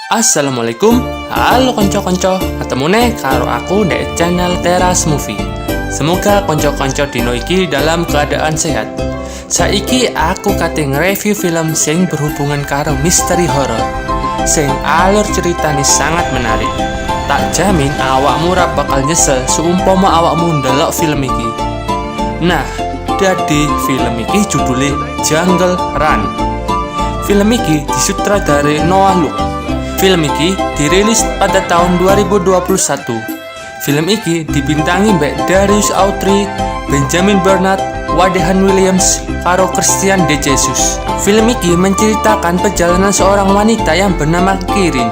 Assalamualaikum, halo konco-konco, ketemu nih karo aku di channel Teras Movie. Semoga konco-konco dino iki dalam keadaan sehat. Saiki aku kate nge-review film sing berhubungan karo misteri horor. Sing alur ceritanya sangat menarik. Tak jamin awakmu ora bakal nyesel seumpama awakmu ndelok film iki. Nah, jadi film iki judulnya Jungle Run. Film iki disutradari Noah Luke. Film iki dirilis pada tahun 2021. Film iki dibintangi mbak Darius Autry, Benjamin Burnett, Wadehan Williams, karo Christian De Jesus. Film iki menceritakan perjalanan seorang wanita yang bernama Kirin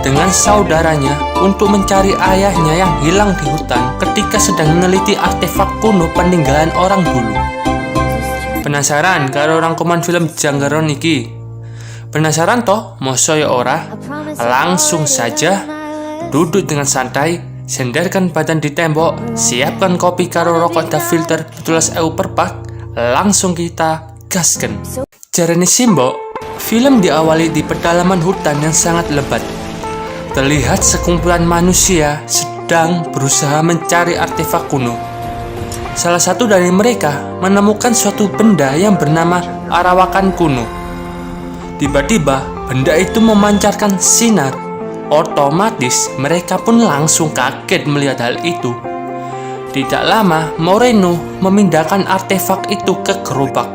dengan saudaranya untuk mencari ayahnya yang hilang di hutan ketika sedang meneliti artefak kuno peninggalan orang dulu. Penasaran karo rangkuman film Jungle Run iki? Penasaran toh? Moso ya ora? Langsung saja duduk dengan santai, senderkan badan di tembok, siapkan kopi karo rokok da filter 17.000 per pak, langsung kita gasken. Jarene Simbok, film diawali di pedalaman hutan yang sangat lebat. Terlihat sekumpulan manusia sedang berusaha mencari artefak kuno. Salah satu dari mereka menemukan suatu benda yang bernama arawakan kuno. Tiba-tiba benda itu memancarkan sinar. Otomatis mereka pun langsung kaget melihat hal itu. Tidak lama Moreno memindahkan artefak itu ke gerobak.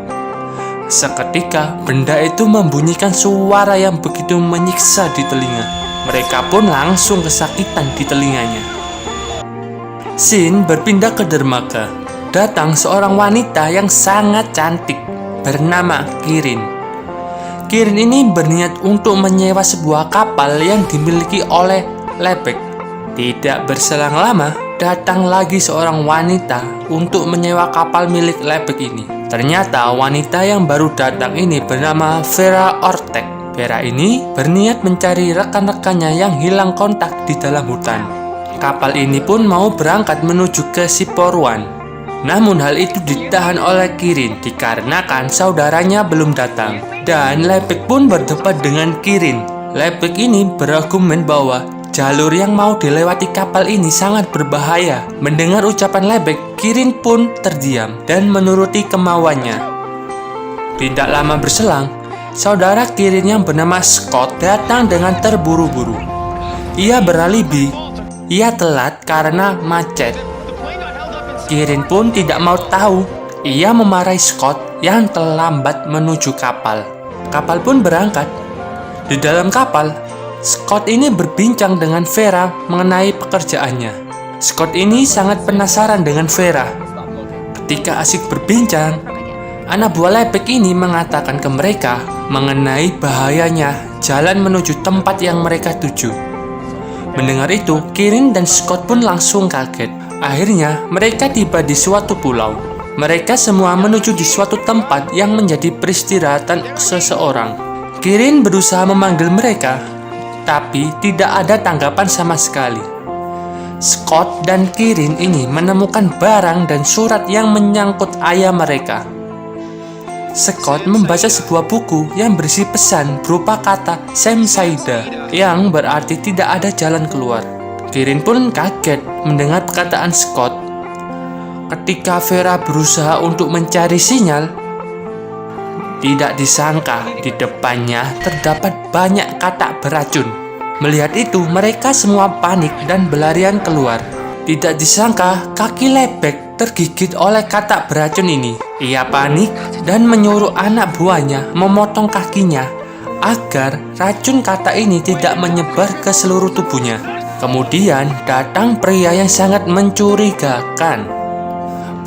Seketika benda itu membunyikan suara yang begitu menyiksa di telinga. Mereka pun langsung kesakitan di telinganya. Scene berpindah ke dermaga. Datang seorang wanita yang sangat cantik bernama Kirin. Kirin ini berniat untuk menyewa sebuah kapal yang dimiliki oleh Lebek. Tidak berselang lama, datang lagi seorang wanita untuk menyewa kapal milik Lebek ini. Ternyata wanita yang baru datang ini bernama Vera Ortek. Vera ini berniat mencari rekan-rekannya yang hilang kontak di dalam hutan. Kapal ini pun mau berangkat menuju ke Siporuan. Namun hal itu ditahan oleh Kirin dikarenakan saudaranya belum datang. Dan Lebek pun berdebat dengan Kirin. Lebek ini berargumen bahwa jalur yang mau dilewati kapal ini sangat berbahaya. Mendengar ucapan Lebek, Kirin pun terdiam dan menuruti kemauannya. Tidak lama berselang, saudara Kirin yang bernama Scott datang dengan terburu-buru. Ia beralibi, ia telat karena macet. Kirin pun tidak mau tahu. Ia memarahi Scott yang terlambat menuju kapal. Kapal pun berangkat. Di dalam kapal, Scott ini berbincang dengan Vera mengenai pekerjaannya. Scott ini sangat penasaran dengan Vera. Ketika asik berbincang, anak buah Lebek ini mengatakan ke mereka mengenai bahayanya jalan menuju tempat yang mereka tuju. Mendengar itu, Kirin dan Scott pun langsung kaget. Akhirnya, mereka tiba di suatu pulau. Mereka semua menuju di suatu tempat yang menjadi peristirahatan seseorang. Kirin berusaha memanggil mereka, tapi tidak ada tanggapan sama sekali. Scott dan Kirin ini menemukan barang dan surat yang menyangkut ayah mereka. Scott membaca sebuah buku yang berisi pesan berupa kata Semsaida, yang berarti tidak ada jalan keluar. Kirin pun kaget mendengar perkataan Scott. Ketika Vera berusaha untuk mencari sinyal, tidak disangka di depannya terdapat banyak katak beracun. Melihat itu, mereka semua panik dan berlarian keluar. Tidak disangka kaki Lebek tergigit oleh katak beracun ini. Ia panik dan menyuruh anak buahnya memotong kakinya agar racun katak ini tidak menyebar ke seluruh tubuhnya. Kemudian datang pria yang sangat mencurigakan.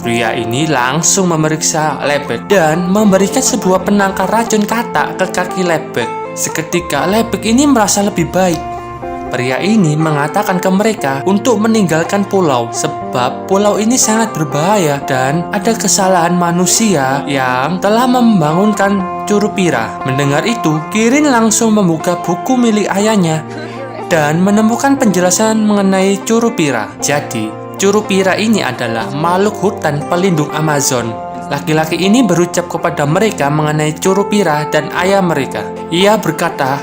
Pria ini langsung memeriksa Lebek dan memberikan sebuah penangkal racun katak ke kaki Lebek. Seketika Lebek ini merasa lebih baik. Pria ini mengatakan ke mereka untuk meninggalkan pulau sebab pulau ini sangat berbahaya dan ada kesalahan manusia yang telah membangunkan Curupira. Mendengar itu, Kirin langsung membuka buku milik ayahnya dan menemukan penjelasan mengenai Curupira. Jadi, Curupira ini adalah makhluk hutan pelindung Amazon. Laki-laki ini berucap kepada mereka mengenai Curupira dan ayah mereka. Ia berkata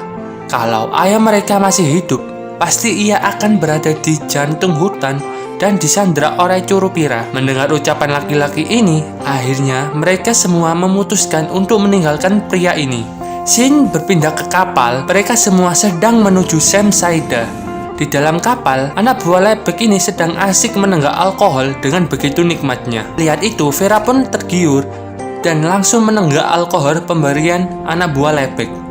kalau ayah mereka masih hidup, pasti ia akan berada di jantung hutan dan disandra oleh Curupira. Mendengar ucapan laki-laki ini, akhirnya mereka semua memutuskan untuk meninggalkan pria ini. Scene berpindah ke kapal, mereka semua sedang menuju Samsaida. Di dalam kapal, anak buah Lebek ini sedang asik menenggak alkohol dengan begitu nikmatnya. Lihat itu, Vera pun tergiur dan langsung menenggak alkohol pemberian anak buah Lebek.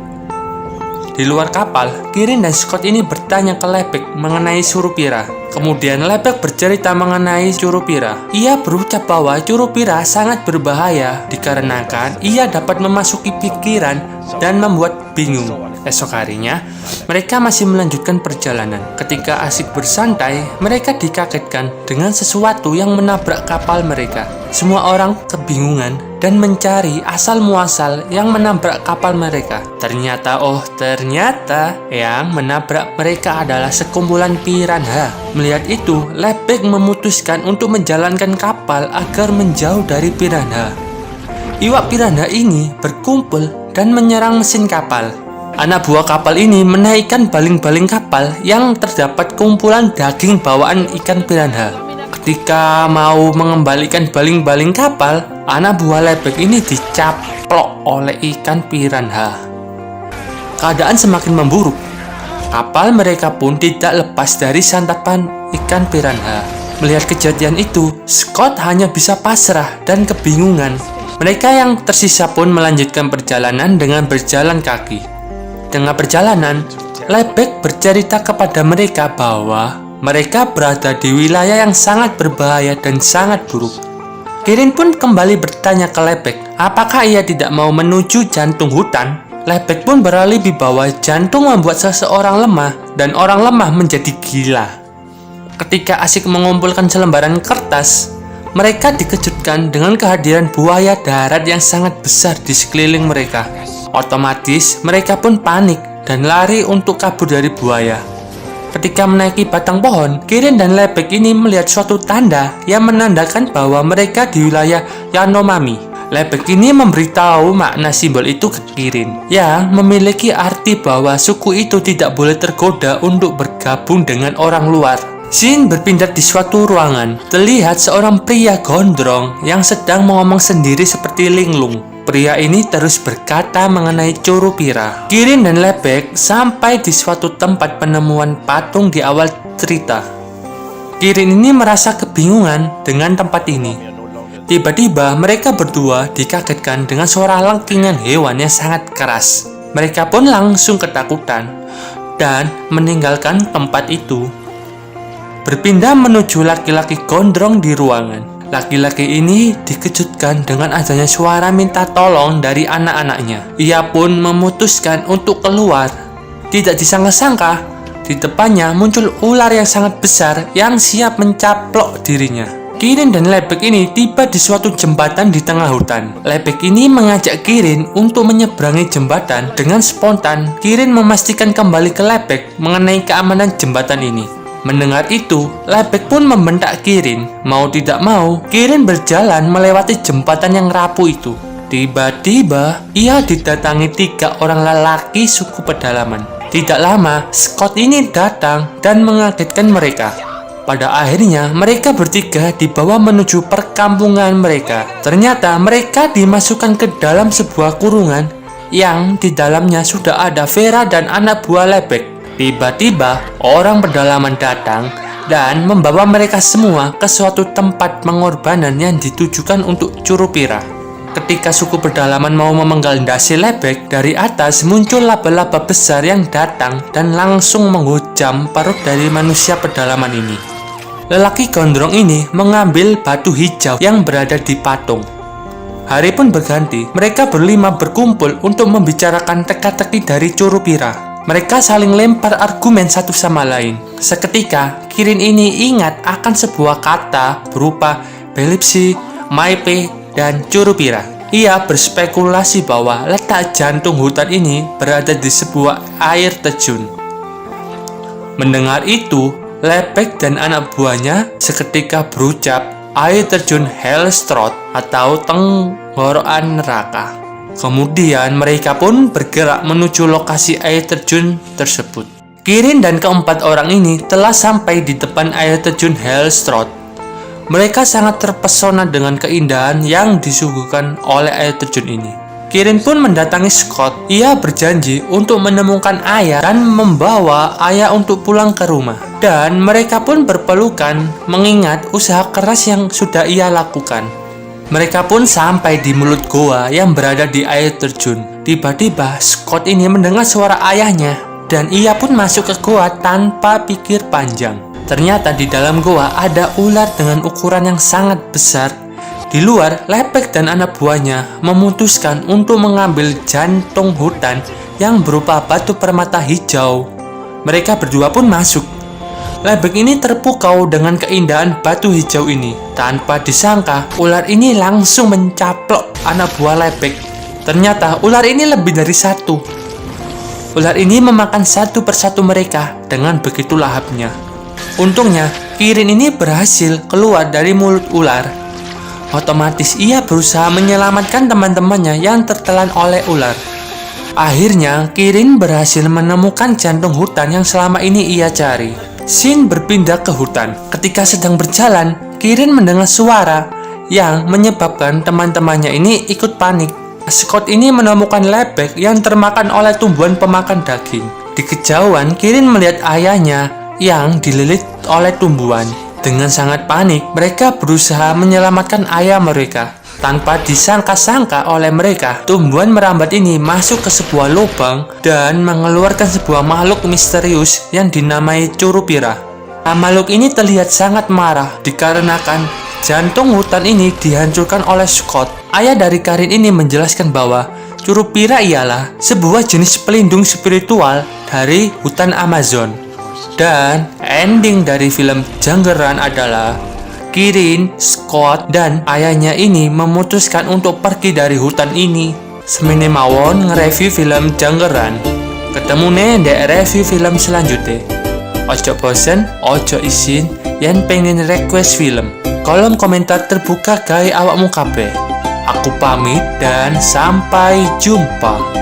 Di luar kapal, Kirin dan Scott ini bertanya ke Lebek mengenai Curupira. Kemudian Lebek bercerita mengenai Curupira. Ia berucap bahwa Curupira sangat berbahaya dikarenakan ia dapat memasuki pikiran dan membuat bingung. Esok harinya, mereka masih melanjutkan perjalanan. Ketika asik bersantai, mereka dikagetkan dengan sesuatu yang menabrak kapal mereka. Semua orang kebingungan dan mencari asal-muasal yang menabrak kapal mereka. Ternyata yang menabrak mereka adalah sekumpulan piranha. Melihat itu, Lebek memutuskan untuk menjalankan kapal agar menjauh dari piranha. Iwak piranha ini berkumpul dan menyerang mesin kapal. Anak buah kapal ini menaikkan baling-baling kapal yang terdapat kumpulan daging bawaan ikan piranha. Ketika mau mengembalikan baling-baling kapal, anak buah Lebek ini dicaplok oleh ikan piranha. Keadaan semakin memburuk. Kapal mereka pun tidak lepas dari santapan ikan piranha. Melihat kejadian itu, Scott hanya bisa pasrah dan kebingungan. Mereka yang tersisa pun melanjutkan perjalanan dengan berjalan kaki. Tengah perjalanan, Lebek bercerita kepada mereka bahwa mereka berada di wilayah yang sangat berbahaya dan sangat buruk. Kirin pun kembali bertanya ke Lebek, apakah ia tidak mau menuju jantung hutan? Lebek pun beralibi bahwa jantung membuat seseorang lemah dan orang lemah menjadi gila. Ketika asik mengumpulkan selembaran kertas, mereka dikejutkan dengan kehadiran buaya darat yang sangat besar di sekeliling mereka. Otomatis mereka pun panik dan lari untuk kabur dari buaya. Ketika menaiki batang pohon, Kirin dan Lebek ini melihat suatu tanda yang menandakan bahwa mereka di wilayah Yanomami. Lebek ini memberitahu makna simbol itu ke Kirin, yang memiliki arti bahwa suku itu tidak boleh tergoda untuk bergabung dengan orang luar. Scene berpindah di suatu ruangan. Terlihat seorang pria gondrong yang sedang ngomong sendiri seperti linglung. Pria ini terus berkata mengenai Curupira. Kirin dan Lebek sampai di suatu tempat penemuan patung di awal cerita. Kirin ini merasa kebingungan dengan tempat ini. Tiba-tiba mereka berdua dikagetkan dengan suara lengkingan hewan yang sangat keras. Mereka pun langsung ketakutan dan meninggalkan tempat itu. Berpindah menuju laki-laki gondrong di ruangan. Laki-laki ini dikejutkan dengan adanya suara minta tolong dari anak-anaknya. Ia pun memutuskan untuk keluar. Tidak disangka-sangka, di depannya muncul ular yang sangat besar yang siap mencaplok dirinya. Kirin dan Lebek ini tiba di suatu jembatan di tengah hutan. Lebek ini mengajak Kirin untuk menyeberangi jembatan. Dengan spontan, Kirin memastikan kembali ke Lebek mengenai keamanan jembatan ini. Mendengar itu, Lebek pun membentak Kirin. Mau tidak mau, Kirin berjalan melewati jembatan yang rapuh itu. Tiba-tiba, ia didatangi 3 orang lelaki suku pedalaman. Tidak lama, Scott ini datang dan mengagetkan mereka. Pada akhirnya, mereka bertiga dibawa menuju perkampungan mereka. Ternyata mereka dimasukkan ke dalam sebuah kurungan yang di dalamnya sudah ada Vera dan anak buah Lebek. Tiba-tiba, orang pedalaman datang dan membawa mereka semua ke suatu tempat pengorbanan yang ditujukan untuk Curupira. Ketika suku pedalaman mau memenggal dasi Lebek, dari atas muncul laba-laba besar yang datang dan langsung menghujam perut dari manusia pedalaman ini. Lelaki gondrong ini mengambil batu hijau yang berada di patung. Hari pun berganti, mereka berlima berkumpul untuk membicarakan teka-teki dari Curupira. Mereka saling lempar argumen satu sama lain. Seketika, Kirin ini ingat akan sebuah kata berupa Belipsi, Maipe, dan Curupira. Ia berspekulasi bahwa letak jantung hutan ini berada di sebuah air terjun. Mendengar itu, Lebek dan anak buahnya seketika berucap air terjun Hellstrot atau tenggorokan neraka. Kemudian mereka pun bergerak menuju lokasi air terjun tersebut. Kirin dan keempat orang ini telah sampai di depan air terjun Hellstrot. Mereka sangat terpesona dengan keindahan yang disuguhkan oleh air terjun ini. Kirin pun mendatangi Scott. Ia berjanji untuk menemukan ayah dan membawa ayah untuk pulang ke rumah. Dan mereka pun berpelukan mengingat usaha keras yang sudah ia lakukan. Mereka pun sampai di mulut goa yang berada di air terjun. Tiba-tiba Scott ini mendengar suara ayahnya dan ia pun masuk ke goa tanpa pikir panjang. Ternyata di dalam goa ada ular dengan ukuran yang sangat besar. Di luar, Lepek dan anak buahnya memutuskan untuk mengambil jantung hutan yang berupa batu permata hijau. Mereka berdua pun masuk. Lepek ini terpukau dengan keindahan batu hijau ini. Tanpa disangka, ular ini langsung mencaplok anak buah Lepek. Ternyata ular ini lebih dari satu. Ular ini memakan satu persatu mereka dengan begitu lahapnya. Untungnya, Kirin ini berhasil keluar dari mulut ular. Otomatis ia berusaha menyelamatkan teman-temannya yang tertelan oleh ular. Akhirnya, Kirin berhasil menemukan jantung hutan yang selama ini ia cari. Shin berpindah ke hutan. Ketika sedang berjalan, Kirin mendengar suara yang menyebabkan teman-temannya ini ikut panik. Scott ini menemukan Lepek yang termakan oleh tumbuhan pemakan daging. Di kejauhan, Kirin melihat ayahnya yang dililit oleh tumbuhan. Dengan sangat panik, mereka berusaha menyelamatkan ayah mereka. Tanpa disangka-sangka oleh mereka, tumbuhan merambat ini masuk ke sebuah lubang dan mengeluarkan sebuah makhluk misterius yang dinamai Curupira. Makhluk ini terlihat sangat marah dikarenakan jantung hutan ini dihancurkan oleh Scott. Ayah dari Karin ini menjelaskan bahwa Curupira ialah sebuah jenis pelindung spiritual dari hutan Amazon. Dan ending dari film Jungle Run adalah Kirin, Scott, dan ayahnya ini memutuskan untuk pergi dari hutan ini. Semene mawon nge-review film Jungle Run. Ketemu nih di review film selanjutnya. Ojo bosen, ojo isin, yen pengen request film. Kolom komentar terbuka gawe awakmu kabeh. Aku pamit dan sampai jumpa.